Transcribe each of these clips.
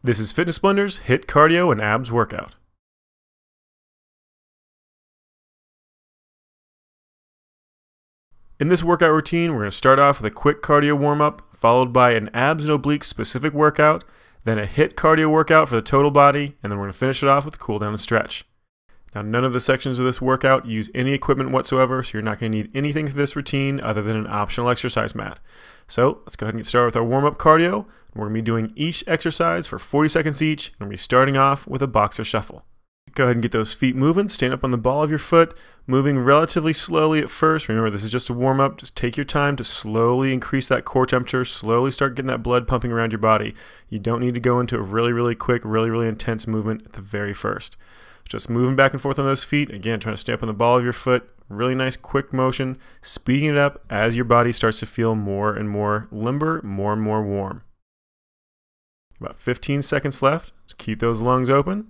This is Fitness Blender's HIIT Cardio and Abs Workout. In this workout routine, we're going to start off with a quick cardio warm-up, followed by an abs and obliques specific workout, then a HIIT cardio workout for the total body, and then we're going to finish it off with a cool down and stretch. Now, none of the sections of this workout use any equipment whatsoever, so you're not going to need anything for this routine other than an optional exercise mat. So let's go ahead and get started with our warm-up cardio. We're going to be doing each exercise for 40 seconds each, and we're going to be starting off with a boxer shuffle. Go ahead and get those feet moving. Stand up on the ball of your foot, moving relatively slowly at first. Remember, this is just a warm-up. Just take your time to slowly increase that core temperature, slowly start getting that blood pumping around your body. You don't need to go into a really quick, really intense movement at the very first. Just moving back and forth on those feet. Again, trying to stay up on the ball of your foot. Really nice quick motion, speeding it up as your body starts to feel more and more limber, more and more warm. About 15 seconds left. Just keep those lungs open.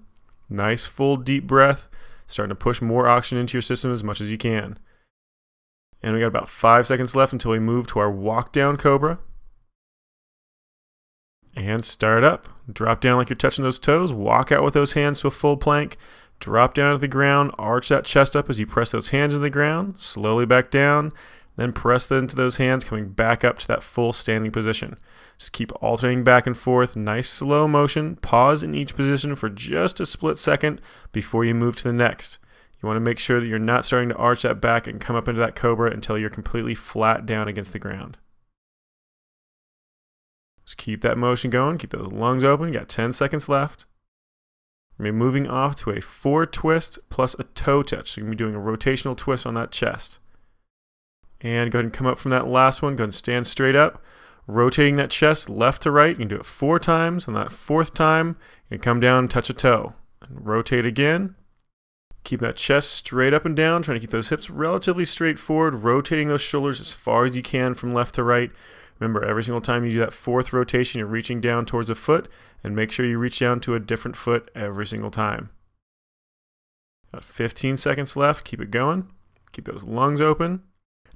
Nice full deep breath. Starting to push more oxygen into your system as much as you can. And we got about 5 seconds left until we move to our walk down cobra. And start up. Drop down like you're touching those toes. Walk out with those hands to a full plank. Drop down to the ground. Arch that chest up as you press those hands into the ground. Slowly back down. Then press them into those hands, coming back up to that full standing position. Just keep alternating back and forth. Nice slow motion. Pause in each position for just a split second before you move to the next. You want to make sure that you're not starting to arch that back and come up into that cobra until you're completely flat down against the ground. Just keep that motion going. Keep those lungs open. You got 10 seconds left. We're going to be moving off to a forward twist plus a toe touch. So you're going to be doing a rotational twist on that chest. And go ahead and come up from that last one. Go ahead and stand straight up. Rotating that chest left to right. You can do it 4 times. On that 4th time, you can come down and touch a toe. And rotate again. Keep that chest straight up and down. Trying to keep those hips relatively straight forward. Rotating those shoulders as far as you can from left to right. Remember, every single time you do that 4th rotation, you're reaching down towards a foot. And make sure you reach down to a different foot every single time. About 15 seconds left. Keep it going. Keep those lungs open.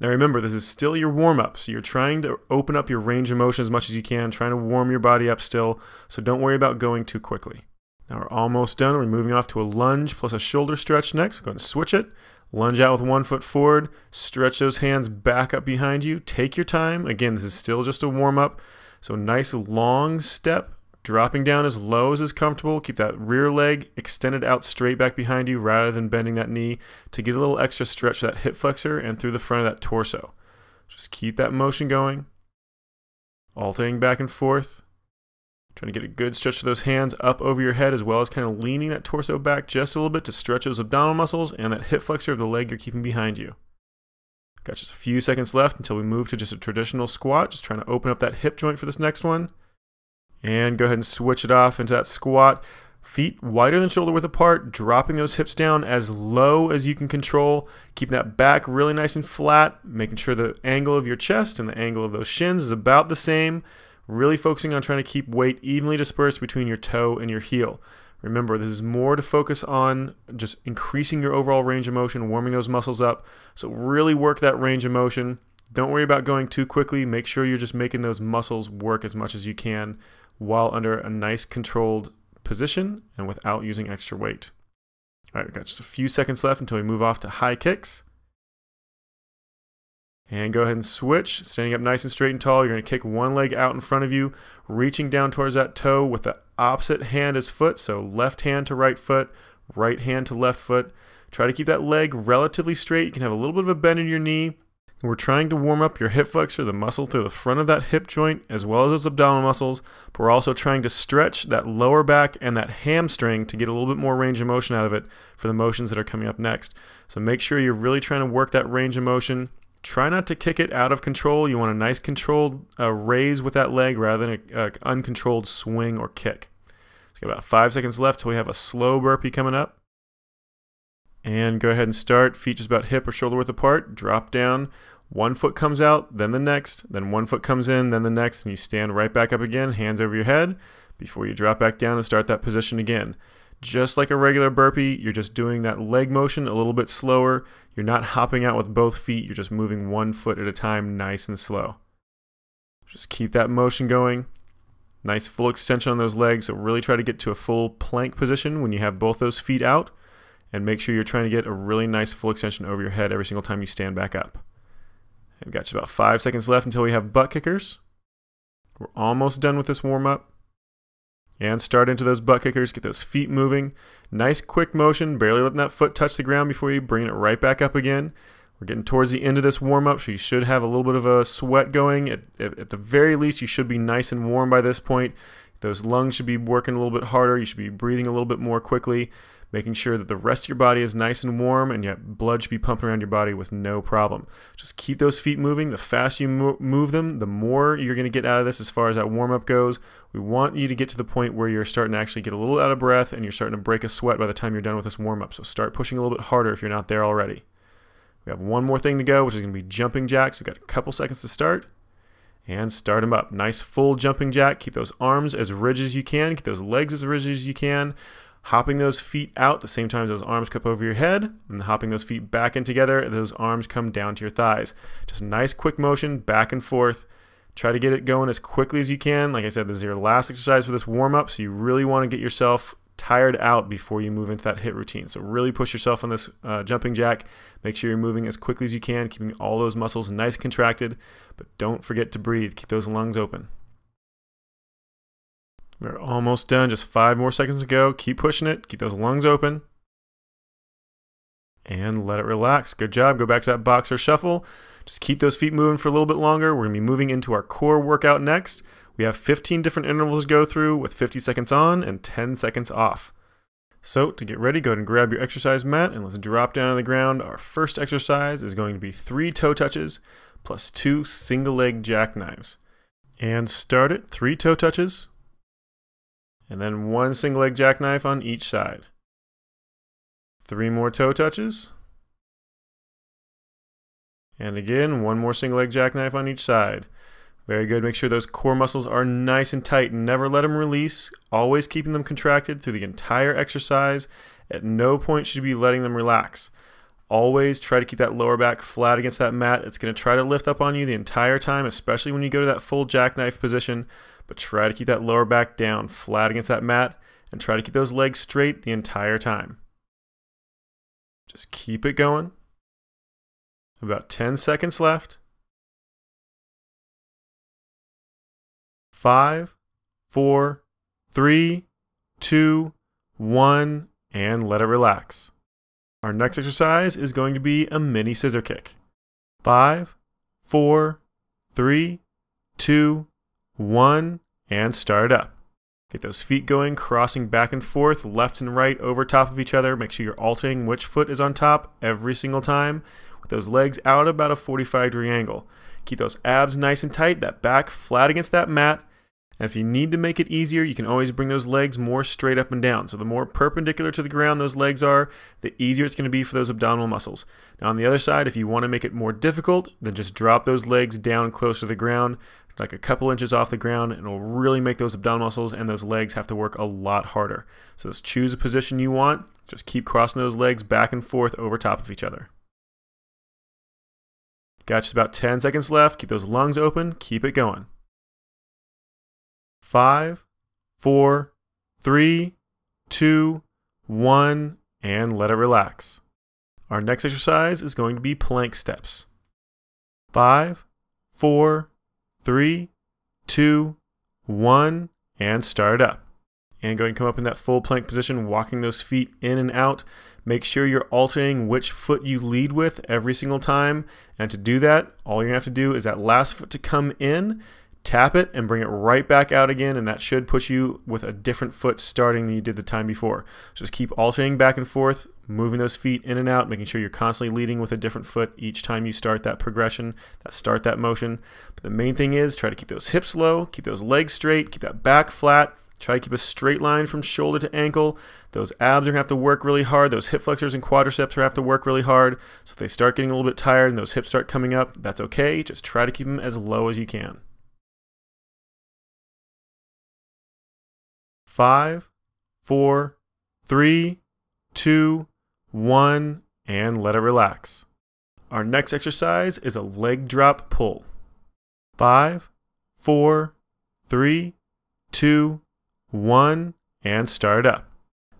Now remember, this is still your warm-up, so you're trying to open up your range of motion as much as you can, trying to warm your body up still, so don't worry about going too quickly. Now we're almost done. We're moving off to a lunge plus a shoulder stretch next. Go ahead and switch it. Lunge out with 1 foot forward. Stretch those hands back up behind you. Take your time. Again, this is still just a warm-up, so nice long step. Dropping down as low as is comfortable. Keep that rear leg extended out straight back behind you rather than bending that knee to get a little extra stretch to that hip flexor and through the front of that torso. Just keep that motion going. Alternating back and forth. Trying to get a good stretch to those hands up over your head as well as kind of leaning that torso back just a little bit to stretch those abdominal muscles and that hip flexor of the leg you're keeping behind you. Got just a few seconds left until we move to just a traditional squat. Just trying to open up that hip joint for this next one. And go ahead and switch it off into that squat. Feet wider than shoulder width apart, dropping those hips down as low as you can control. Keeping that back really nice and flat, making sure the angle of your chest and the angle of those shins is about the same. Really focusing on trying to keep weight evenly dispersed between your toe and your heel. Remember, this is more to focus on just increasing your overall range of motion, warming those muscles up. So really work that range of motion. Don't worry about going too quickly. Make sure you're just making those muscles work as much as you can while under a nice controlled position and without using extra weight. All right, we've got just a few seconds left until we move off to high kicks. And go ahead and switch, standing up nice and straight and tall. You're going to kick one leg out in front of you, reaching down towards that toe with the opposite hand as foot. So left hand to right foot, right hand to left foot. Try to keep that leg relatively straight. You can have a little bit of a bend in your knee. We're trying to warm up your hip flexor, the muscle through the front of that hip joint, as well as those abdominal muscles. But we're also trying to stretch that lower back and that hamstring to get a little bit more range of motion out of it for the motions that are coming up next. So make sure you're really trying to work that range of motion. Try not to kick it out of control. You want a nice controlled raise with that leg rather than an uncontrolled swing or kick. So got about 5 seconds left till we have a slow burpee coming up. And go ahead and start. Feet just about hip or shoulder width apart. Drop down. 1 foot comes out, then the next. Then 1 foot comes in, then the next. And you stand right back up again, hands over your head, before you drop back down and start that position again. Just like a regular burpee, you're just doing that leg motion a little bit slower. You're not hopping out with both feet. You're just moving 1 foot at a time, nice and slow. Just keep that motion going. Nice full extension on those legs, so really try to get to a full plank position when you have both those feet out, and make sure you're trying to get a really nice full extension over your head every single time you stand back up. We've got just about 5 seconds left until we have butt kickers. We're almost done with this warm-up. And start into those butt kickers, get those feet moving. Nice quick motion, barely letting that foot touch the ground before you bring it right back up again. We're getting towards the end of this warm-up, so you should have a little bit of a sweat going. At the very least, you should be nice and warm by this point. Those lungs should be working a little bit harder. You should be breathing a little bit more quickly, making sure that the rest of your body is nice and warm, and yet blood should be pumping around your body with no problem. Just keep those feet moving. The faster you move them, the more you're going to get out of this as far as that warm-up goes. We want you to get to the point where you're starting to actually get a little out of breath, and you're starting to break a sweat by the time you're done with this warm-up. So start pushing a little bit harder if you're not there already. We have one more thing to go, which is going to be jumping jacks. We've got a couple seconds to start. And start them up. Nice full jumping jack. Keep those arms as rigid as you can. Keep those legs as rigid as you can. Hopping those feet out at the same time as those arms cup over your head. And hopping those feet back in together. And those arms come down to your thighs. Just a nice quick motion back and forth. Try to get it going as quickly as you can. Like I said, this is your last exercise for this warm-up. So you really want to get yourself tired out before you move into that HIIT routine. So really push yourself on this jumping jack. Make sure you're moving as quickly as you can, keeping all those muscles nice and contracted, but don't forget to breathe. Keep those lungs open. We're almost done. Just 5 more seconds to go. Keep pushing it. Keep those lungs open. And let it relax. Good job. Go back to that boxer shuffle. Just keep those feet moving for a little bit longer. We're going to be moving into our core workout next. We have 15 different intervals to go through with 50 seconds on and 10 seconds off. So to get ready, go ahead and grab your exercise mat and let's drop down on the ground. Our first exercise is going to be 3 toe touches plus 2 single leg jackknives. And start it, 3 toe touches, and then 1 single leg jackknife on each side. 3 more toe touches. And again, 1 more single leg jackknife on each side. Very good. Make sure those core muscles are nice and tight. Never let them release. Always keeping them contracted through the entire exercise. At no point should you be letting them relax. Always try to keep that lower back flat against that mat. It's going to try to lift up on you the entire time, especially when you go to that full jackknife position. But try to keep that lower back down, flat against that mat, and try to keep those legs straight the entire time. Just keep it going. About 10 seconds left. 5, 4, 3, 2, 1, and let it relax. Our next exercise is going to be a mini scissor kick. 5, 4, 3, 2, 1, and start it up. Get those feet going, crossing back and forth, left and right over top of each other. Make sure you're alternating which foot is on top every single time, with those legs out about a 45-degree angle. Keep those abs nice and tight, that back flat against that mat. And if you need to make it easier, you can always bring those legs more straight up and down. So the more perpendicular to the ground those legs are, the easier it's going to be for those abdominal muscles. Now on the other side, if you want to make it more difficult, then just drop those legs down close to the ground, like a couple inches off the ground, and it'll really make those abdominal muscles and those legs have to work a lot harder. So just choose a position you want. Just keep crossing those legs back and forth over top of each other. Got just about 10 seconds left. Keep those lungs open. Keep it going. 5, 4, 3, 2, 1, and let it relax. Our next exercise is going to be plank steps. 5, 4, 3, 2, 1, and start it up. And go ahead and come up in that full plank position, walking those feet in and out. Make sure you're alternating which foot you lead with every single time. And to do that, all you're going to have to do is that last foot to come in, tap it, and bring it right back out again, and that should push you with a different foot starting than you did the time before. So just keep alternating back and forth, moving those feet in and out, making sure you're constantly leading with a different foot each time you start that progression, start that motion. But the main thing is try to keep those hips low, keep those legs straight, keep that back flat. Try to keep a straight line from shoulder to ankle. Those abs are going to have to work really hard. Those hip flexors and quadriceps are going to have to work really hard. So if they start getting a little bit tired and those hips start coming up, that's okay. Just try to keep them as low as you can. 5, 4, 3, 2, 1, and let it relax. Our next exercise is a leg drop pull. 5, 4, 3, 2, 1, and start up.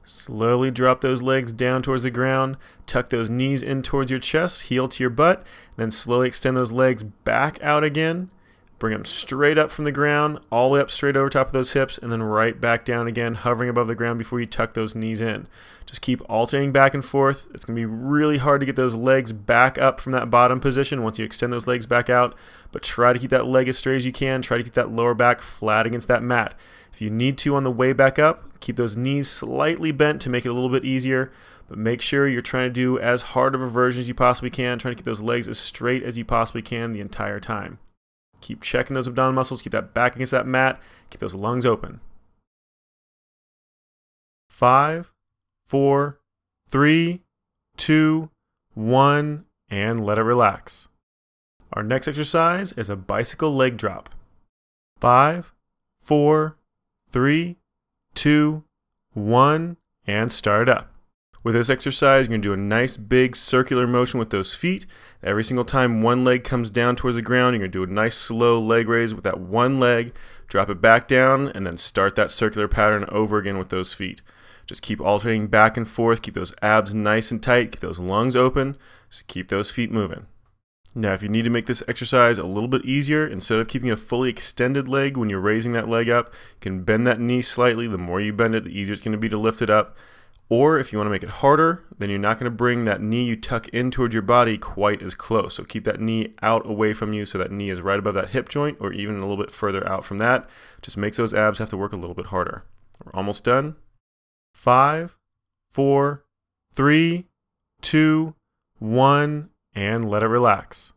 Slowly drop those legs down towards the ground, tuck those knees in towards your chest, heel to your butt, then slowly extend those legs back out again. Bring them straight up from the ground, all the way up straight over top of those hips, and then right back down again, hovering above the ground before you tuck those knees in. Just keep alternating back and forth. It's going to be really hard to get those legs back up from that bottom position once you extend those legs back out, but try to keep that leg as straight as you can. Try to keep that lower back flat against that mat. If you need to on the way back up, keep those knees slightly bent to make it a little bit easier, but make sure you're trying to do as hard of a version as you possibly can, trying to keep those legs as straight as you possibly can the entire time. Keep checking those abdominal muscles, keep that back against that mat, keep those lungs open. 5, 4, 3, 2, 1, and let it relax. Our next exercise is a bicycle leg drop. 5, 4, 3, 2, 1, and start up. With this exercise, you're going to do a nice big circular motion with those feet. Every single time one leg comes down towards the ground, you're going to do a nice slow leg raise with that one leg, drop it back down, and then start that circular pattern over again with those feet. Just keep alternating back and forth, keep those abs nice and tight, keep those lungs open, just keep those feet moving. Now, if you need to make this exercise a little bit easier, instead of keeping a fully extended leg when you're raising that leg up, you can bend that knee slightly. The more you bend it, the easier it's going to be to lift it up. Or if you want to make it harder, then you're not going to bring that knee you tuck in towards your body quite as close. So keep that knee out away from you so that knee is right above that hip joint or even a little bit further out from that. Just makes those abs have to work a little bit harder. We're almost done. 5, 4, 3, 2, 1, and let it relax.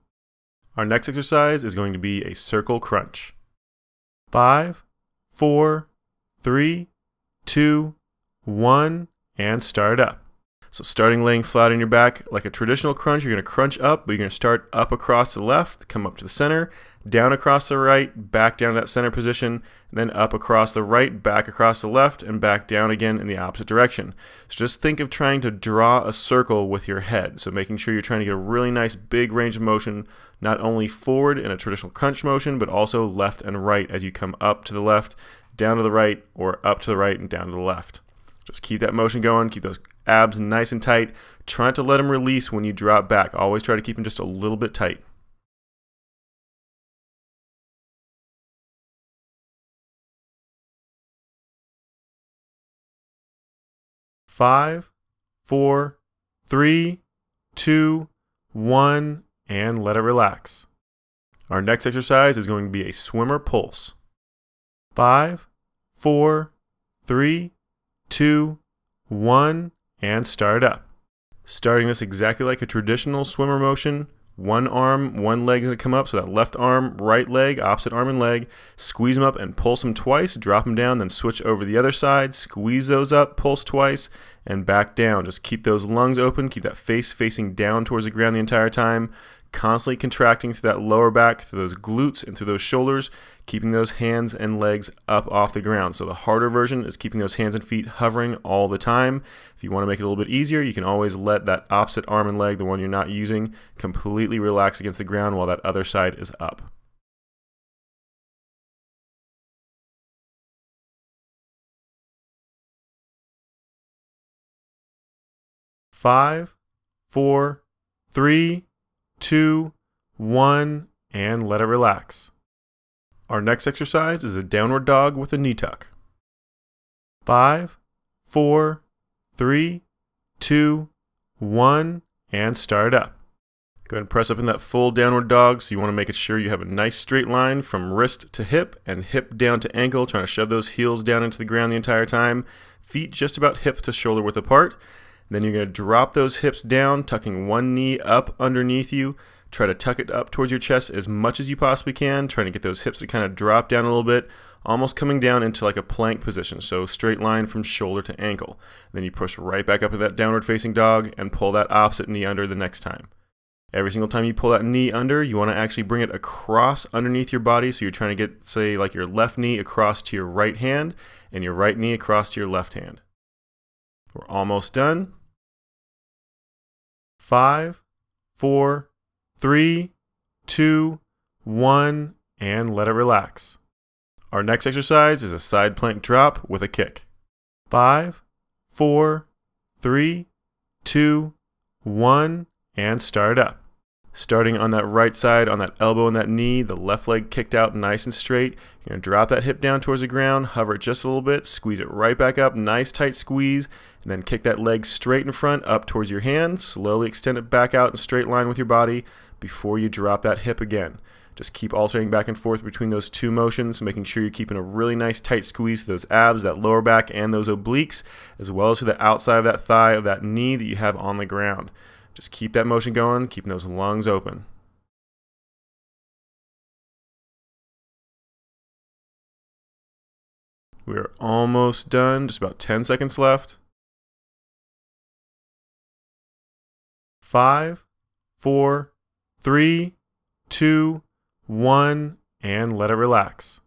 Our next exercise is going to be a circle crunch. 5, 4, 3, 2, 1, and start up. So starting laying flat on your back, like a traditional crunch, you're going to crunch up, but you're going to start up across the left, come up to the center, down across the right, back down to that center position, and then up across the right, back across the left, and back down again in the opposite direction. So just think of trying to draw a circle with your head. So making sure you're trying to get a really nice big range of motion, not only forward in a traditional crunch motion, but also left and right as you come up to the left, down to the right, or up to the right and down to the left. Just keep that motion going, keep those abs nice and tight. Try not to let them release when you drop back. Always try to keep them just a little bit tight. Five, 4, 3, 2, 1, and let it relax. Our next exercise is going to be a swimmer pulse. 5, 4, 3, 2, 1, and start up. Starting this exactly like a traditional swimmer motion. One arm, one leg is going to come up, so that left arm, right leg, opposite arm and leg. Squeeze them up and pulse them twice, drop them down, then switch over the other side. Squeeze those up, pulse twice, and back down. Just keep those lungs open, keep that face facing down towards the ground the entire time. Constantly contracting through that lower back, through those glutes, and through those shoulders, keeping those hands and legs up off the ground. So the harder version is keeping those hands and feet hovering all the time. If you want to make it a little bit easier, you can always let that opposite arm and leg, the one you're not using, completely relax against the ground while that other side is up. Five, 4, 3, 2, 1, and let it relax. Our next exercise is a downward dog with a knee tuck. 5, 4, 3, 2, 1, and start up. Go ahead and press up in that full downward dog, so you want to make sure you have a nice straight line from wrist to hip and hip down to ankle, trying to shove those heels down into the ground the entire time. Feet just about hip to shoulder width apart. Then you're going to drop those hips down, tucking one knee up underneath you. Try to tuck it up towards your chest as much as you possibly can, trying to get those hips to kind of drop down a little bit, almost coming down into like a plank position, so straight line from shoulder to ankle. Then you push right back up to that downward facing dog and pull that opposite knee under the next time. Every single time you pull that knee under, you want to actually bring it across underneath your body, so you're trying to get, say, like your left knee across to your right hand and your right knee across to your left hand. We're almost done. 5, 4, 3, 2, 1, and let it relax. Our next exercise is a side plank drop with a kick. 5, 4, 3, 2, 1, and start up. Starting on that right side, on that elbow and that knee, the left leg kicked out nice and straight. You're going to drop that hip down towards the ground, hover it just a little bit, squeeze it right back up, nice tight squeeze, and then kick that leg straight in front up towards your hand. Slowly extend it back out in a straight line with your body before you drop that hip again. Just keep alternating back and forth between those two motions, making sure you're keeping a really nice tight squeeze to those abs, that lower back, and those obliques, as well as to the outside of that thigh of that knee that you have on the ground. Just keep that motion going, keeping those lungs open. We are almost done, just about 10 seconds left. 5, 4, 3, 2, 1, and let it relax.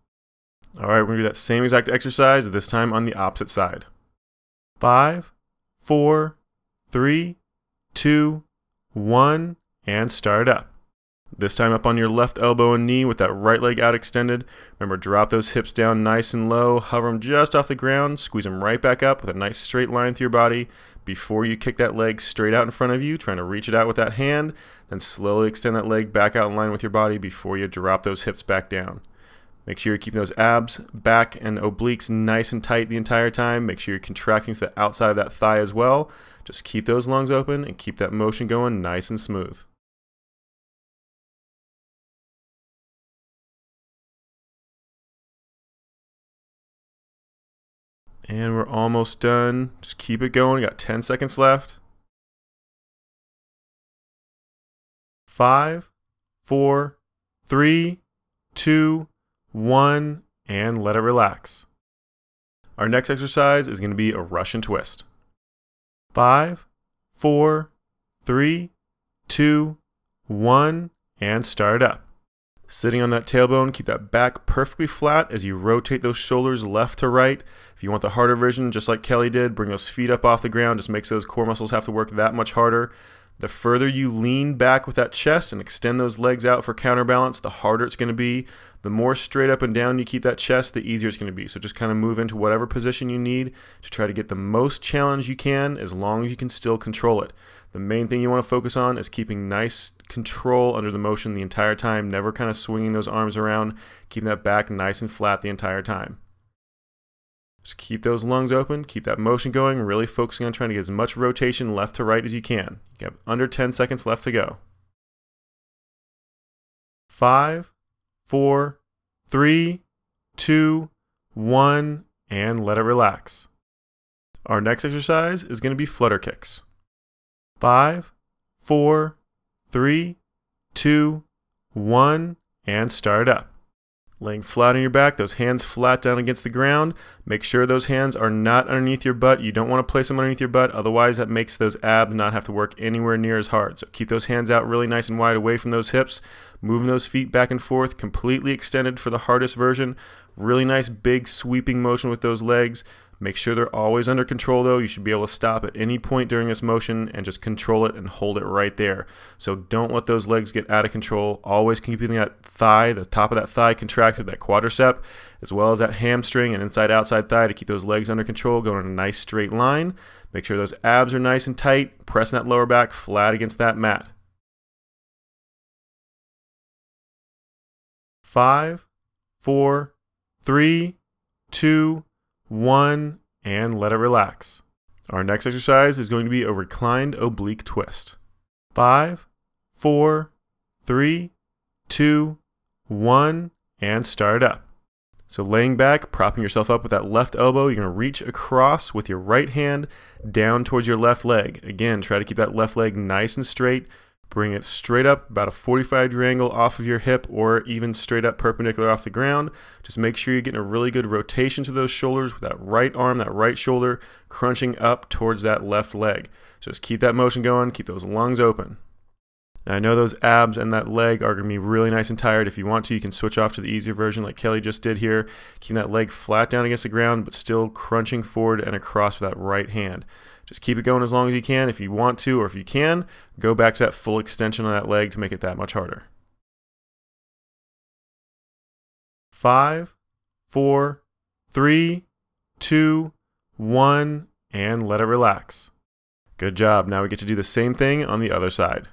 All right, we're going to do that same exact exercise, this time on the opposite side. 5, 4, 3, 2, 1, and start up. This time up on your left elbow and knee with that right leg out extended. Remember, drop those hips down nice and low, hover them just off the ground, squeeze them right back up with a nice straight line through your body before you kick that leg straight out in front of you, trying to reach it out with that hand, then slowly extend that leg back out in line with your body before you drop those hips back down. Make sure you're keeping those abs, back, and obliques nice and tight the entire time. Make sure you're contracting to the outside of that thigh as well. Just keep those lungs open and keep that motion going nice and smooth. And we're almost done. Just keep it going. Got 10 seconds left. 5, 4, 3, 2, 1, and let it relax. Our next exercise is going to be a Russian twist. 5, 4, 3, 2, 1, and start up. Sitting on that tailbone, keep that back perfectly flat as you rotate those shoulders left to right. If you want the harder version, just like Kelly did, bring those feet up off the ground. Just makes those core muscles have to work that much harder. The further you lean back with that chest and extend those legs out for counterbalance, the harder it's going to be. The more straight up and down you keep that chest, the easier it's going to be. So just kind of move into whatever position you need to try to get the most challenge you can, as long as you can still control it. The main thing you want to focus on is keeping nice control under the motion the entire time, never kind of swinging those arms around, keeping that back nice and flat the entire time. Just keep those lungs open, keep that motion going, really focusing on trying to get as much rotation left to right as you can. You have under 10 seconds left to go. 5, 4, 3, 2, 1, and let it relax. Our next exercise is going to be flutter kicks. 5, 4, 3, 2, 1, and start up. Laying flat on your back, those hands flat down against the ground. Make sure those hands are not underneath your butt. You don't want to place them underneath your butt, otherwise that makes those abs not have to work anywhere near as hard. So keep those hands out really nice and wide away from those hips. Moving those feet back and forth, completely extended for the hardest version. Really nice big sweeping motion with those legs. Make sure they're always under control though. You should be able to stop at any point during this motion and just control it and hold it right there. So don't let those legs get out of control. Always keeping that thigh, the top of that thigh contracted, that quadricep, as well as that hamstring and inside-outside thigh to keep those legs under control, going in a nice straight line. Make sure those abs are nice and tight, pressing that lower back flat against that mat. 5, 4, 3, 2, 1, and let it relax. Our next exercise is going to be a reclined oblique twist. 5, 4, 3, 2, 1, and start up. So laying back, propping yourself up with that left elbow, you're going to reach across with your right hand down towards your left leg. Again, try to keep that left leg nice and straight. Bring it straight up, about a 45-degree angle off of your hip, or even straight up perpendicular off the ground. Just make sure you're getting a really good rotation to those shoulders with that right arm, that right shoulder, crunching up towards that left leg. So just keep that motion going, keep those lungs open. Now I know those abs and that leg are going to be really nice and tired. If you want to, you can switch off to the easier version like Kelly just did here. Keeping that leg flat down against the ground, but still crunching forward and across with that right hand. Just keep it going as long as you can. If you want to, or if you can, go back to that full extension on that leg to make it that much harder. 5, 4, 3, 2, 1, and let it relax. Good job. Now we get to do the same thing on the other side.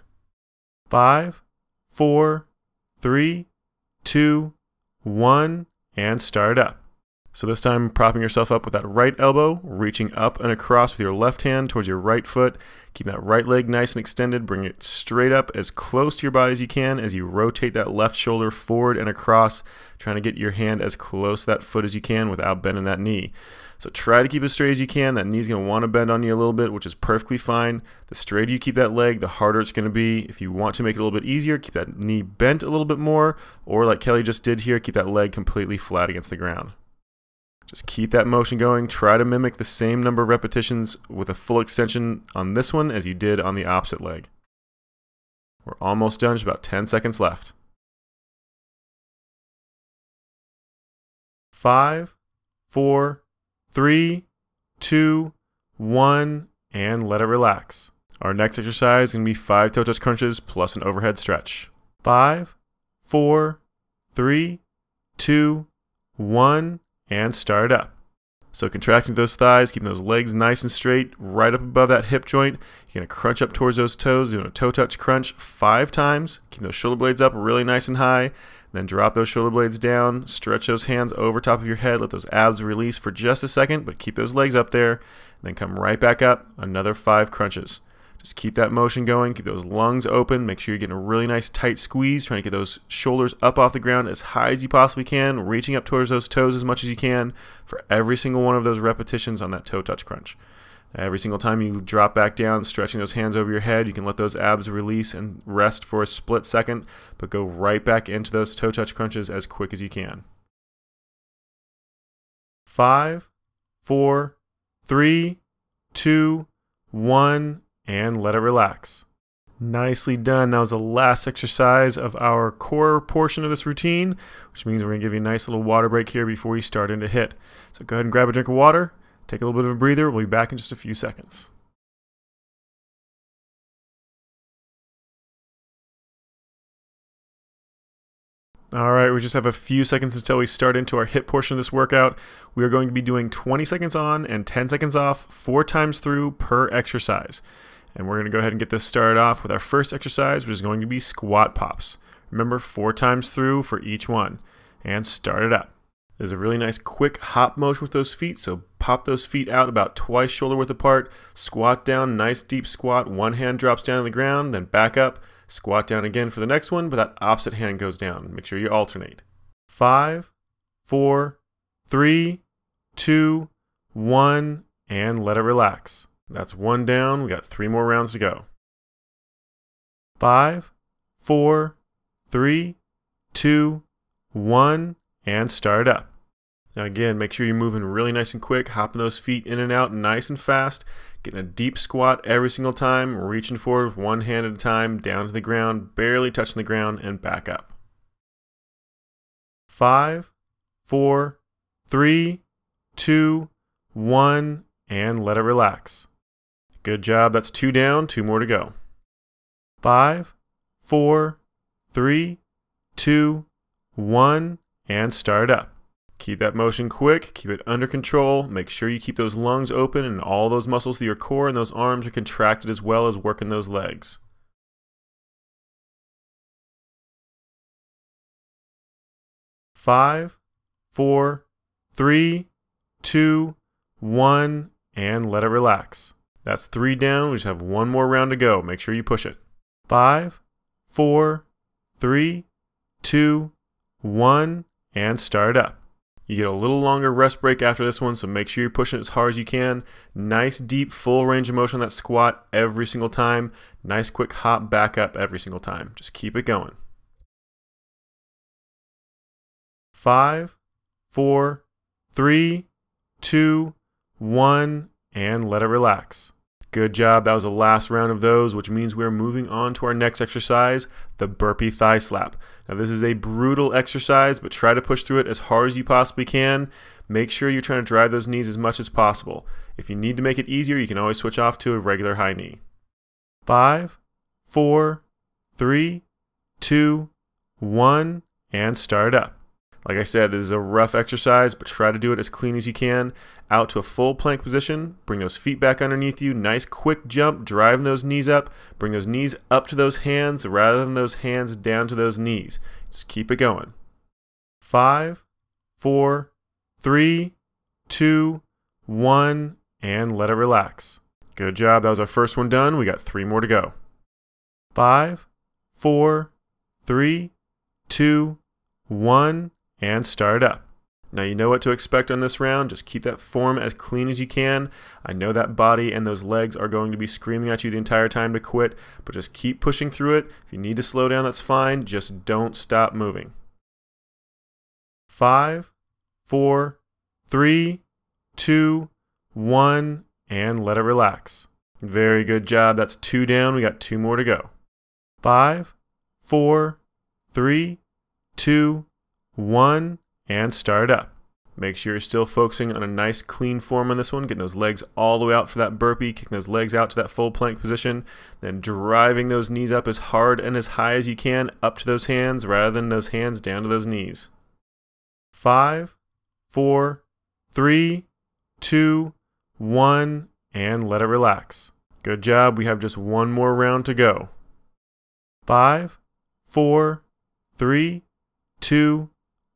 5, 4, 3, 2, 1, and start up. So this time, propping yourself up with that right elbow, reaching up and across with your left hand towards your right foot. Keep that right leg nice and extended. Bring it straight up as close to your body as you can as you rotate that left shoulder forward and across, trying to get your hand as close to that foot as you can without bending that knee. So try to keep it as straight as you can. That knee's going to want to bend on you a little bit, which is perfectly fine. The straighter you keep that leg, the harder it's going to be. If you want to make it a little bit easier, keep that knee bent a little bit more, or like Kelly just did here, keep that leg completely flat against the ground. Just keep that motion going. Try to mimic the same number of repetitions with a full extension on this one as you did on the opposite leg. We're almost done, just about 10 seconds left. 5, 4, 3, 2, 1, and let it relax. Our next exercise is going to be 5 toe touch crunches plus an overhead stretch. 5, 4, 3, 2, 1, and start up. So contracting those thighs, keeping those legs nice and straight, right up above that hip joint. You're going to crunch up towards those toes, doing a toe touch crunch 5 times. Keep those shoulder blades up really nice and high. Then drop those shoulder blades down, stretch those hands over top of your head, let those abs release for just a second, but keep those legs up there. Then come right back up, another 5 crunches. Just keep that motion going, keep those lungs open, make sure you're getting a really nice tight squeeze, trying to get those shoulders up off the ground as high as you possibly can, reaching up towards those toes as much as you can for every single one of those repetitions on that toe touch crunch. Every single time you drop back down, stretching those hands over your head, you can let those abs release and rest for a split second, but go right back into those toe touch crunches as quick as you can. 5, 4, 3, 2, 1, and let it relax. Nicely done. That was the last exercise of our core portion of this routine, which means we're going to give you a nice little water break here before you start into HIIT. So go ahead and grab a drink of water, take a little bit of a breather. We'll be back in just a few seconds. All right, we just have a few seconds until we start into our HIIT portion of this workout. We are going to be doing 20 seconds on and 10 seconds off, 4 times through per exercise. And we're going to go ahead and get this started off with our first exercise, which is going to be squat pops. Remember, 4 times through for each one. And start it up. There's a really nice quick hop motion with those feet, so pop those feet out about twice shoulder width apart, squat down, nice deep squat, one hand drops down to the ground, then back up, squat down again for the next one, but that opposite hand goes down. Make sure you alternate. 5, 4, 3, 2, 1, and let it relax. That's 1 down. We got 3 more rounds to go. 5, 4, 3, 2, 1, and start up. Now again, make sure you're moving really nice and quick, hopping those feet in and out nice and fast, getting a deep squat every single time, reaching forward with one hand at a time, down to the ground, barely touching the ground, and back up. 5, 4, 3, 2, 1, and let it relax. Good job. That's 2 down, 2 more to go. 5, 4, 3, 2, 1, and start up. Keep that motion quick, keep it under control, make sure you keep those lungs open and all those muscles of your core and those arms are contracted as well as working those legs. 5, 4, 3, 2, 1, and let it relax. That's 3 down. We just have 1 more round to go. Make sure you push it. 5, 4, 3, 2, 1, and start up. You get a little longer rest break after this one, so make sure you're pushing it as hard as you can. Nice, deep, full range of motion on that squat every single time. Nice, quick hop back up every single time. Just keep it going. 5, 4, 3, 2, 1, and let it relax. Good job. That was the last round of those, which means we're moving on to our next exercise, the burpee thigh slap. Now this is a brutal exercise, but try to push through it as hard as you possibly can. Make sure you're trying to drive those knees as much as possible. If you need to make it easier, you can always switch off to a regular high knee. 5, 4, 3, 2, 1, and start up. Like I said, this is a rough exercise, but try to do it as clean as you can. Out to a full plank position, bring those feet back underneath you, nice quick jump, driving those knees up, bring those knees up to those hands rather than those hands down to those knees. Just keep it going. 5, 4, 3, 2, 1, and let it relax. Good job, that was our first one done. We got 3 more to go. 5, 4, 3, 2, 1, and start up. Now you know what to expect on this round. Just keep that form as clean as you can. I know that body and those legs are going to be screaming at you the entire time to quit, but just keep pushing through it. If you need to slow down, that's fine. Just don't stop moving. 5, 4, 3, 2, 1, and let it relax. Very good job. That's 2 down. We got 2 more to go. 5, 4, 3, 2, 1, and start up. Make sure you're still focusing on a nice clean form on this one, getting those legs all the way out for that burpee, kicking those legs out to that full plank position, then driving those knees up as hard and as high as you can up to those hands rather than those hands down to those knees. 5, 4, 3, 2, 1, and let it relax. Good job. We have just 1 more round to go. 5, 4, 3, 2,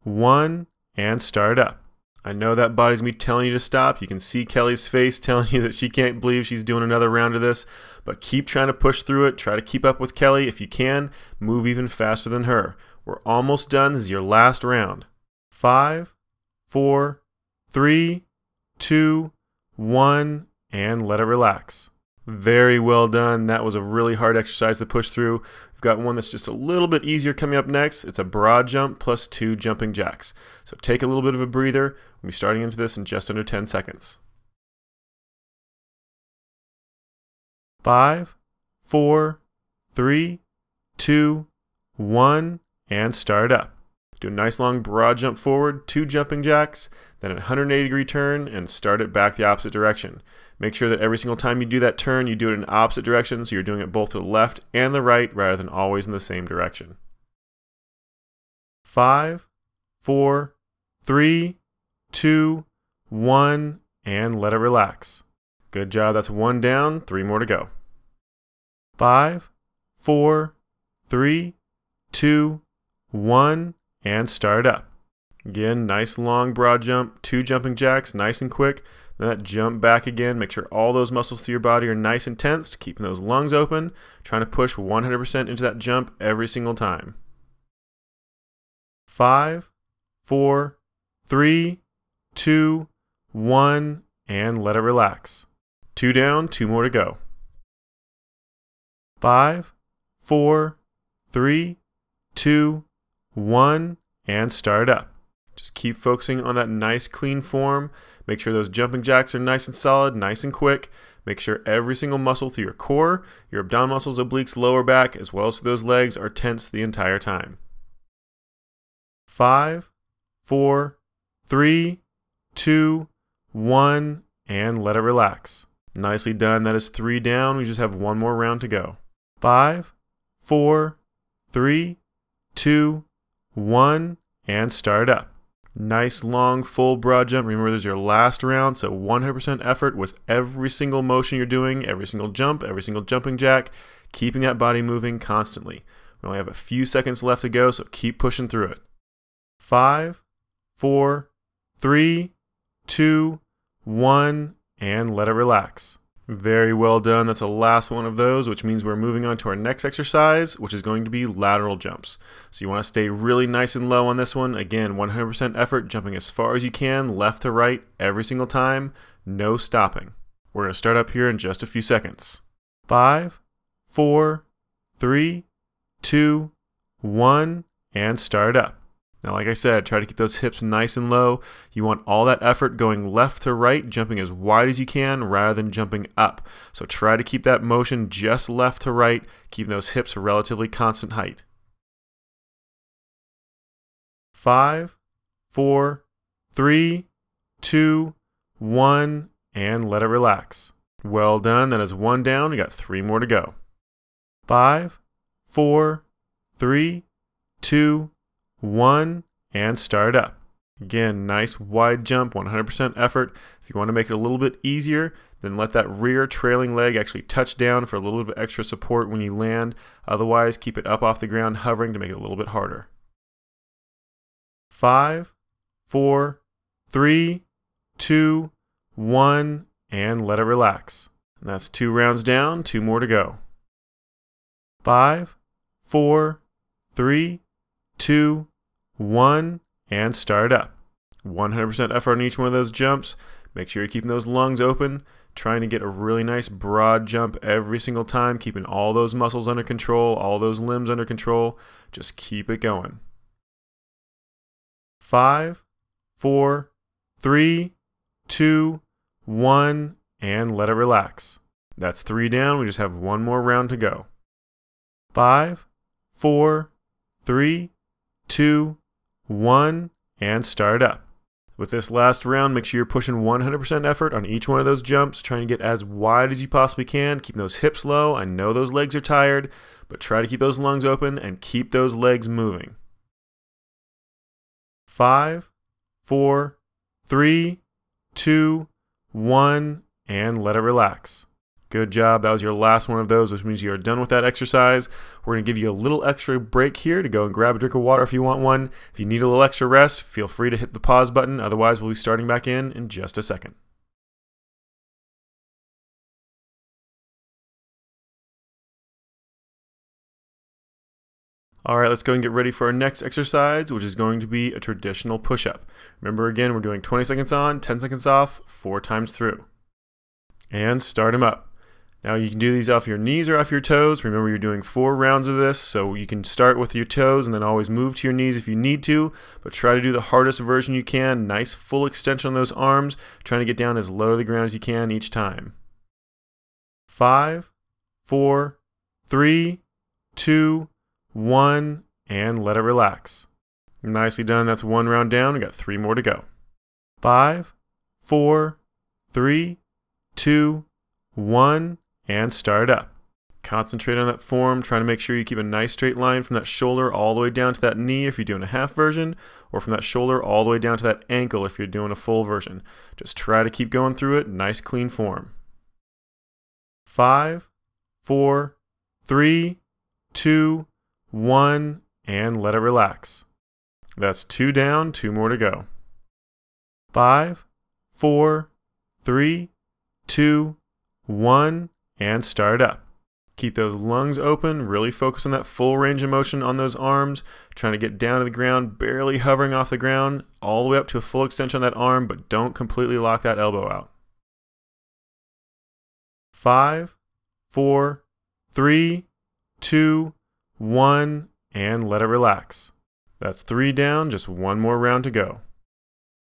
1, and start up. I know that body's me telling you to stop. You can see Kelly's face telling you that she can't believe she's doing another round of this, but keep trying to push through it. Try to keep up with Kelly. If you can, move even faster than her. We're almost done. This is your last round. 5, 4, 3, 2, 1, and let it relax. Very well done. That was a really hard exercise to push through. We've got one that's just a little bit easier coming up next. It's a broad jump plus 2 jumping jacks. So take a little bit of a breather. We'll be starting into this in just under 10 seconds. 5, 4, 3, 2, 1, and start up. Do a nice long broad jump forward, 2 jumping jacks, then a 180-degree turn, and start it back the opposite direction. Make sure that every single time you do that turn, you do it in the opposite direction, so you're doing it both to the left and the right rather than always in the same direction. 5, 4, 3, 2, 1, and let it relax. Good job. That's 1 down, 3 more to go. 5, 4, 3, 2, 1, and start up. Again, nice long broad jump, 2 jumping jacks, nice and quick. Then that jump back again. Make sure all those muscles through your body are nice and tense, keeping those lungs open, trying to push 100% into that jump every single time. 5, 4, 3, 2, 1, and let it relax. 2 down, 2 more to go. 5, 4, 3, 2, 1, and start up. Just keep focusing on that nice clean form. Make sure those jumping jacks are nice and solid, nice and quick. Make sure every single muscle through your core, your abdominal muscles, obliques, lower back, as well as those legs are tense the entire time. 5, 4, 3, 2, 1, and let it relax. Nicely done. That is 3 down. We just have 1 more round to go. 5, 4, 3, 2, 1, and start up. Nice long full broad jump. Remember, this is your last round, so 100% effort with every single motion you're doing, every single jump, every single jumping jack, keeping that body moving constantly. We only have a few seconds left to go, so keep pushing through it. 5, 4, 3, 2, 1, and let it relax. Very well done. That's the last one of those, which means we're moving on to our next exercise, which is going to be lateral jumps. So you want to stay really nice and low on this one. Again, 100% effort, jumping as far as you can, left to right, every single time, no stopping. We're going to start up here in just a few seconds. 5, 4, 3, 2, 1, and start up. Now, like I said, try to keep those hips nice and low. You want all that effort going left to right, jumping as wide as you can rather than jumping up. So try to keep that motion just left to right, keeping those hips a relatively constant height. 5, 4, 3, 2, 1, and let it relax. Well done. That is 1 down. We got 3 more to go. 5, 4, 3, 2, 1, and start up. Again, nice wide jump, 100% effort. If you want to make it a little bit easier, then let that rear trailing leg actually touch down for a little bit of extra support when you land. Otherwise, keep it up off the ground hovering to make it a little bit harder. 5, 4, 3, 2, 1, and let it relax. And that's 2 rounds down, 2 more to go. 5, 4, 3, 2, 1, and start up. 100% effort on each one of those jumps. Make sure you're keeping those lungs open, trying to get a really nice broad jump every single time, keeping all those muscles under control, all those limbs under control. Just keep it going. 5, 4, 3, 2, 1, and let it relax. That's 3 down. We just have 1 more round to go. 5, 4, 3, 2, 1, and start up. With this last round, make sure you're pushing 100% effort on each one of those jumps, trying to get as wide as you possibly can, keeping those hips low. I know those legs are tired, but try to keep those lungs open and keep those legs moving. 5, 4, 3, 2, 1, and let it relax. Good job. That was your last one of those, which means you are done with that exercise. We're going to give you a little extra break here to go and grab a drink of water if you want one. If you need a little extra rest, feel free to hit the pause button. Otherwise, we'll be starting back in just a second. All right, let's go and get ready for our next exercise, which is going to be a traditional push-up. Remember, again, we're doing 20 seconds on, 10 seconds off, 4 times through. And start them up. Now you can do these off your knees or off your toes. Remember, you're doing 4 rounds of this, so you can start with your toes and then always move to your knees if you need to, but try to do the hardest version you can. Nice full extension on those arms, trying to get down as low to the ground as you can each time. 5, 4, 3, 2, 1, and let it relax. Nicely done. That's 1 round down. We got 3 more to go. 5, 4, 3, 2, 1, and start up. Concentrate on that form, trying to make sure you keep a nice straight line from that shoulder all the way down to that knee if you're doing a half version, or from that shoulder all the way down to that ankle if you're doing a full version. Just try to keep going through it. Nice clean form. 5, 4, 3, 2, 1, and let it relax. That's 2 down, 2 more to go. 5, 4, 3, 2, 1, and start up. Keep those lungs open, really focus on that full range of motion on those arms, trying to get down to the ground, barely hovering off the ground, all the way up to a full extension on that arm, but don't completely lock that elbow out. 5, 4, 3, 2, 1, and let it relax. That's 3 down, just 1 more round to go.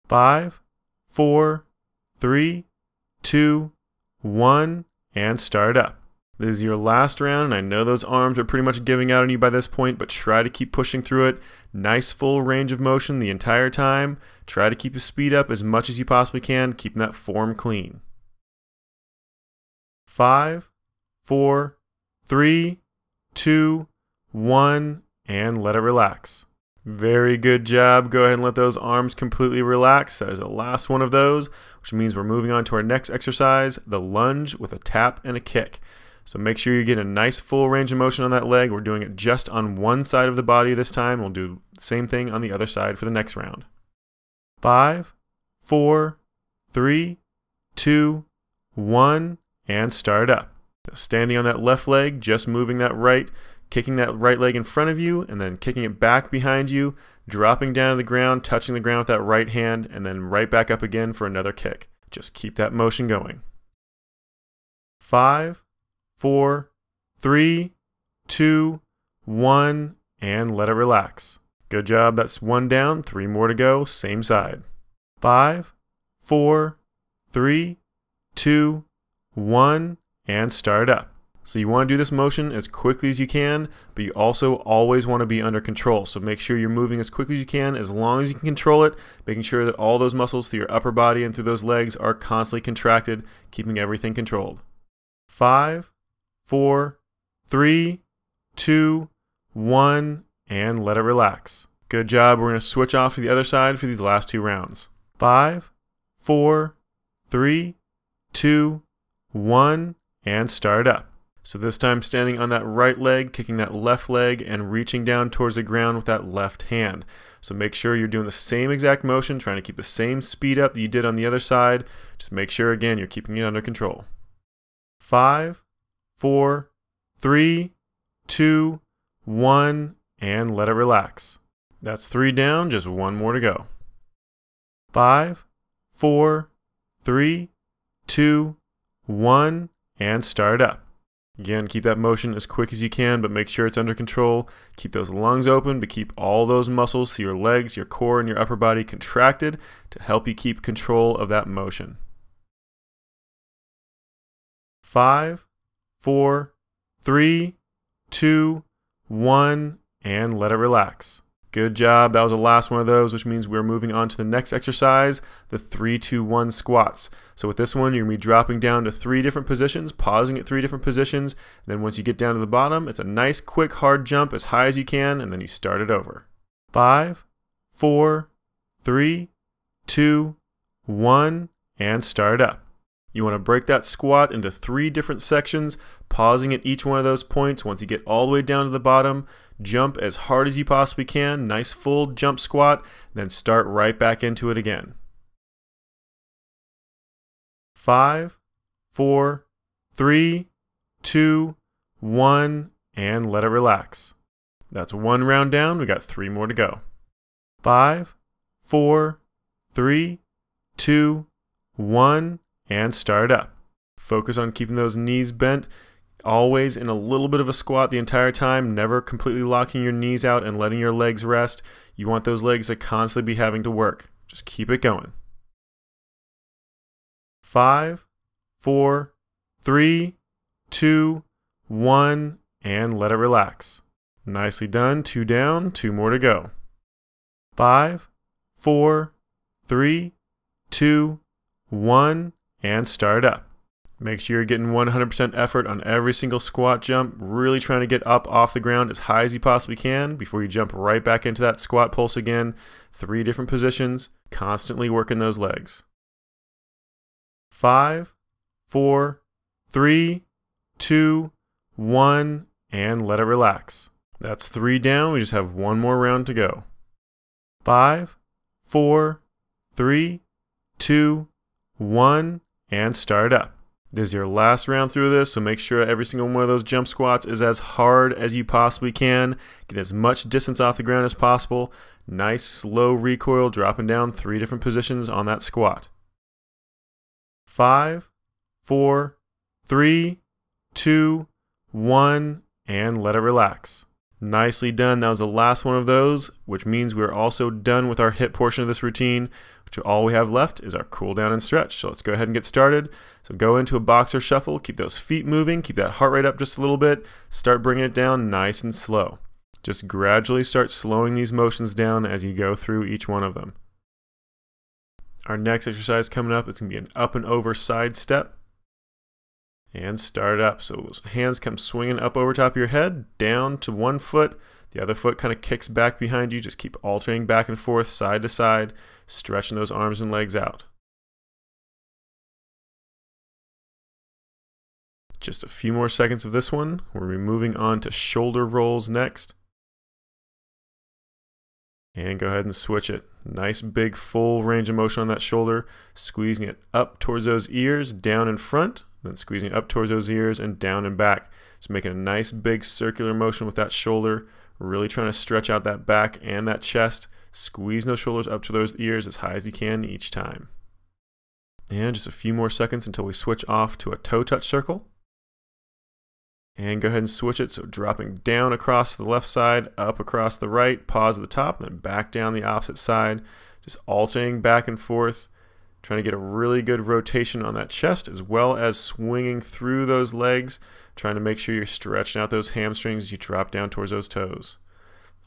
5, 4, 3, 2, 1, and start up. This is your last round, and I know those arms are pretty much giving out on you by this point, but try to keep pushing through it. Nice full range of motion the entire time. Try to keep your speed up as much as you possibly can, keeping that form clean. 5, 4, 3, 2, 1, and let it relax. Very good job. Go ahead and let those arms completely relax. That is the last one of those, which means we're moving on to our next exercise, the lunge with a tap and a kick. So make sure you get a nice full range of motion on that leg. We're doing it just on one side of the body this time. We'll do the same thing on the other side for the next round. 5, 4, 3, 2, 1, and start up. Standing on that left leg, just moving that right, kicking that right leg in front of you, and then kicking it back behind you, dropping down to the ground, touching the ground with that right hand, and then right back up again for another kick. Just keep that motion going. 5, 4, 3, 2, 1, and let it relax. Good job. That's 1 down, 3 more to go, same side. 5, 4, 3, 2, 1, and start up. So you want to do this motion as quickly as you can, but you also always want to be under control. So make sure you're moving as quickly as you can, as long as you can control it, making sure that all those muscles through your upper body and through those legs are constantly contracted, keeping everything controlled. 5, 4, 3, 2, 1, and let it relax. Good job. We're going to switch off to the other side for these last 2 rounds. 5, 4, 3, 2, 1, and start up. So this time standing on that right leg, kicking that left leg, and reaching down towards the ground with that left hand. So make sure you're doing the same exact motion, trying to keep the same speed up that you did on the other side. Just make sure, again, you're keeping it under control. 5, 4, 3, 2, 1, and let it relax. That's 3 down, just 1 more to go. 5, 4, 3, 2, 1, and start up. Again, keep that motion as quick as you can, but make sure it's under control. Keep those lungs open, but keep all those muscles to your legs, your core, and your upper body contracted to help you keep control of that motion. 5, 4, 3, 2, 1, and let it relax. Good job. That was the last one of those, which means we're moving on to the next exercise, the 3-2-1 squats. So with this one, you're going to be dropping down to 3 different positions, pausing at 3 different positions. And then once you get down to the bottom, it's a nice, quick, hard jump as high as you can, and then you start it over. 5, 4, 3, 2, 1, and start up. You want to break that squat into 3 different sections, pausing at each one of those points. Once you get all the way down to the bottom, jump as hard as you possibly can, nice full jump squat, then start right back into it again. 5, 4, 3, 2, 1, and let it relax. That's 1 round down. We got 3 more to go. 5, 4, 3, 2, 1, and start up. Focus on keeping those knees bent, always in a little bit of a squat the entire time, never completely locking your knees out and letting your legs rest. You want those legs to constantly be having to work. Just keep it going. 5, 4, 3, 2, 1, and let it relax. Nicely done. 2 down, 2 more to go. 5, 4, 3, 2, 1, and start up. Make sure you're getting 100% effort on every single squat jump, really trying to get up off the ground as high as you possibly can before you jump right back into that squat pulse again. 3 different positions, constantly working those legs. 5, 4, 3, 2, 1, and let it relax. That's 3 down. We just have 1 more round to go. 5, 4, 3, 2, 1, and start up. This is your last round through this, so make sure every single one of those jump squats is as hard as you possibly can. Get as much distance off the ground as possible. Nice slow recoil, dropping down 3 different positions on that squat. 5, 4, 3, 2, 1, and let it relax. Nicely done. That was the last one of those, which means we're also done with our HIIT portion of this routine, which all we have left is our cool down and stretch. So let's go ahead and get started. So go into a boxer shuffle, keep those feet moving, keep that heart rate up just a little bit, start bringing it down nice and slow. Just gradually start slowing these motions down as you go through each one of them. Our next exercise coming up, it's going to be an up and over side step. And start up. So those hands come swinging up over top of your head, down to one foot. The other foot kind of kicks back behind you. Just keep alternating back and forth, side to side, stretching those arms and legs out. Just a few more seconds of this one. We'll be moving on to shoulder rolls next. And go ahead and switch it. Nice big full range of motion on that shoulder, squeezing it up towards those ears, down in front. Then squeezing up towards those ears and down and back. Just making a nice big circular motion with that shoulder. Really trying to stretch out that back and that chest. Squeeze those shoulders up to those ears as high as you can each time. And just a few more seconds until we switch off to a toe touch circle. And go ahead and switch it. So dropping down across the left side, up across the right, pause at the top, and then back down the opposite side. Just alternating back and forth. Trying to get a really good rotation on that chest as well as swinging through those legs, trying to make sure you're stretching out those hamstrings as you drop down towards those toes.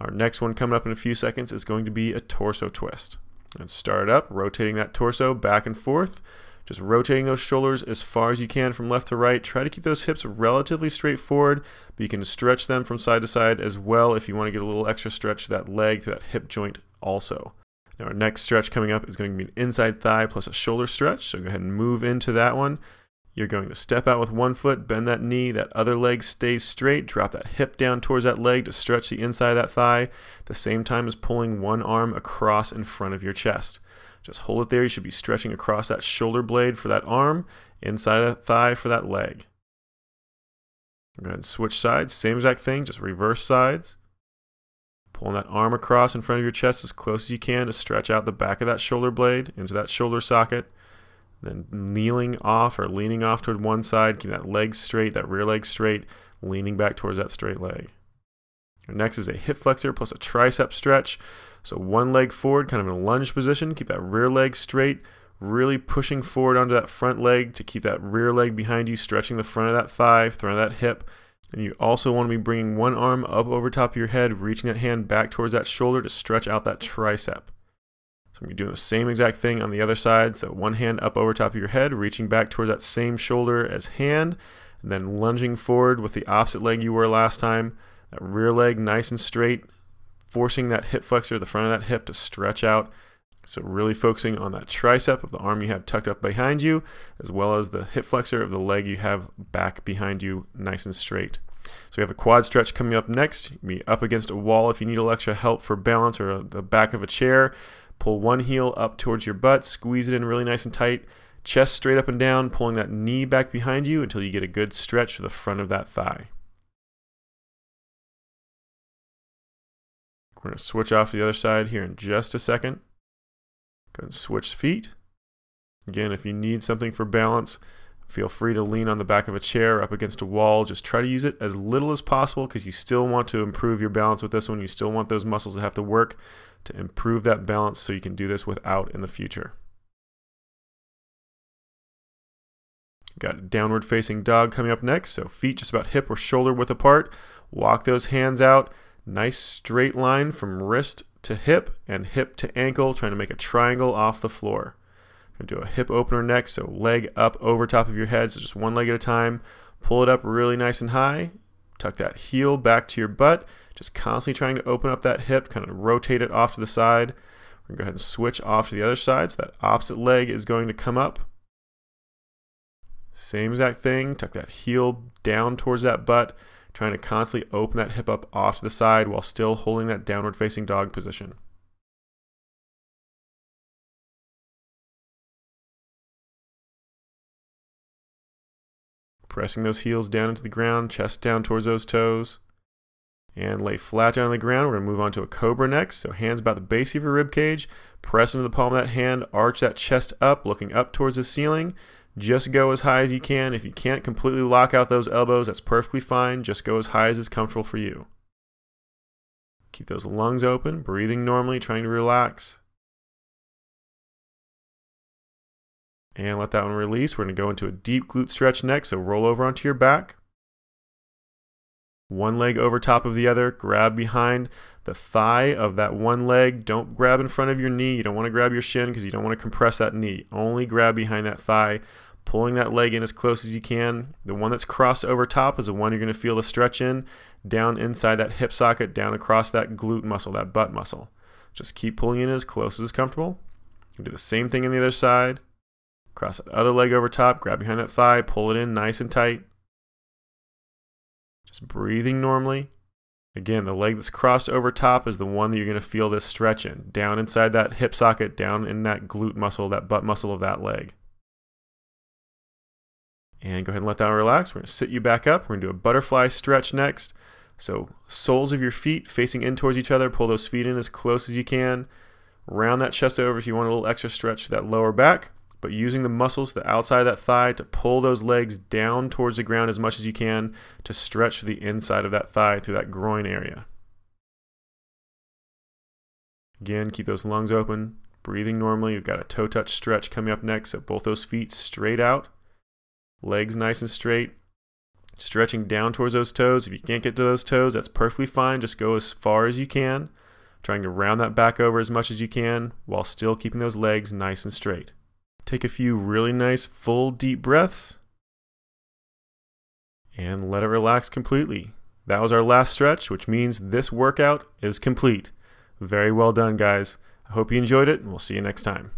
Our next one coming up in a few seconds is going to be a torso twist. And start up, rotating that torso back and forth, Just rotating those shoulders as far as you can from left to right. Try to keep those hips relatively straight forward, but you can stretch them from side to side as well if you want to get a little extra stretch to that leg, to that hip joint also. Now our next stretch coming up is going to be an inside thigh plus a shoulder stretch, so go ahead and move into that one. You're going to step out with one foot, bend that knee, that other leg stays straight, drop that hip down towards that leg to stretch the inside of that thigh, at the same time as pulling one arm across in front of your chest. Just hold it there. You should be stretching across that shoulder blade for that arm, inside of that thigh for that leg. Go ahead and switch sides, same exact thing, just reverse sides. Pulling that arm across in front of your chest as close as you can to stretch out the back of that shoulder blade into that shoulder socket. Then kneeling off or leaning off toward one side, keep that leg straight, that rear leg straight, leaning back towards that straight leg. Next is a hip flexor plus a tricep stretch. So one leg forward, kind of in a lunge position. Keep that rear leg straight, really pushing forward onto that front leg to keep that rear leg behind you, stretching the front of that thigh, front of that hip. And you also want to be bringing one arm up over top of your head, reaching that hand back towards that shoulder to stretch out that tricep. So I'm doing the same exact thing on the other side. So one hand up over top of your head, reaching back towards that same shoulder as hand, and then lunging forward with the opposite leg you were last time. That rear leg nice and straight, forcing that hip flexor, the front of that hip, to stretch out. So really focusing on that tricep of the arm you have tucked up behind you, as well as the hip flexor of the leg you have back behind you, nice and straight. So we have a quad stretch coming up next. You can be up against a wall if you need a little extra help for balance, or the back of a chair. Pull one heel up towards your butt, squeeze it in really nice and tight. Chest straight up and down, pulling that knee back behind you until you get a good stretch to the front of that thigh. We're going to switch off to the other side here in just a second. Go ahead and switch feet. Again, if you need something for balance, feel free to lean on the back of a chair, up against a wall. Just try to use it as little as possible, because you still want to improve your balance with this one. You still want those muscles to have to work to improve that balance, so you can do this without in the future. Got a downward facing dog coming up next. So feet just about hip or shoulder width apart. Walk those hands out. Nice straight line from wrist to hip and hip to ankle, trying to make a triangle off the floor. Going to do a hip opener next, so leg up over top of your head, so just one leg at a time. Pull it up really nice and high. Tuck that heel back to your butt, just constantly trying to open up that hip, kind of rotate it off to the side. We're going to go ahead and switch off to the other side, so that opposite leg is going to come up. Same exact thing, tuck that heel down towards that butt, trying to constantly open that hip up off to the side while still holding that downward facing dog position. Pressing those heels down into the ground, chest down towards those toes. And lay flat down on the ground. We're going to move on to a cobra next. So hands about the base of your rib cage. Press into the palm of that hand, arch that chest up, looking up towards the ceiling. Just go as high as you can. If you can't completely lock out those elbows, that's perfectly fine. Just go as high as is comfortable for you. Keep those lungs open, breathing normally, trying to relax. And let that one release. We're going to go into a deep glute stretch next, so roll over onto your back. One leg over top of the other. Grab behind the thigh of that one leg. Don't grab in front of your knee. You don't want to grab your shin because you don't want to compress that knee. Only grab behind that thigh, pulling that leg in as close as you can. The one that's crossed over top is the one you're going to feel the stretch in, down inside that hip socket, down across that glute muscle, that butt muscle. Just keep pulling in as close as is comfortable. You can do the same thing on the other side. Cross that other leg over top, grab behind that thigh, pull it in nice and tight. Just breathing normally. Again, the leg that's crossed over top is the one that you're going to feel this stretch in, down inside that hip socket, down in that glute muscle, that butt muscle of that leg. And go ahead and let that relax. We're going to sit you back up. We're going to do a butterfly stretch next. So soles of your feet facing in towards each other. Pull those feet in as close as you can. Round that chest over if you want a little extra stretch for that lower back. But using the muscles to the outside of that thigh to pull those legs down towards the ground as much as you can to stretch the inside of that thigh through that groin area. Again, keep those lungs open, breathing normally. You've got a toe touch stretch coming up next, so both those feet straight out, legs nice and straight, stretching down towards those toes. If you can't get to those toes, that's perfectly fine. Just go as far as you can, trying to round that back over as much as you can while still keeping those legs nice and straight. Take a few really nice full deep breaths and let it relax completely. That was our last stretch, which means this workout is complete. Very well done, guys. I hope you enjoyed it, and we'll see you next time.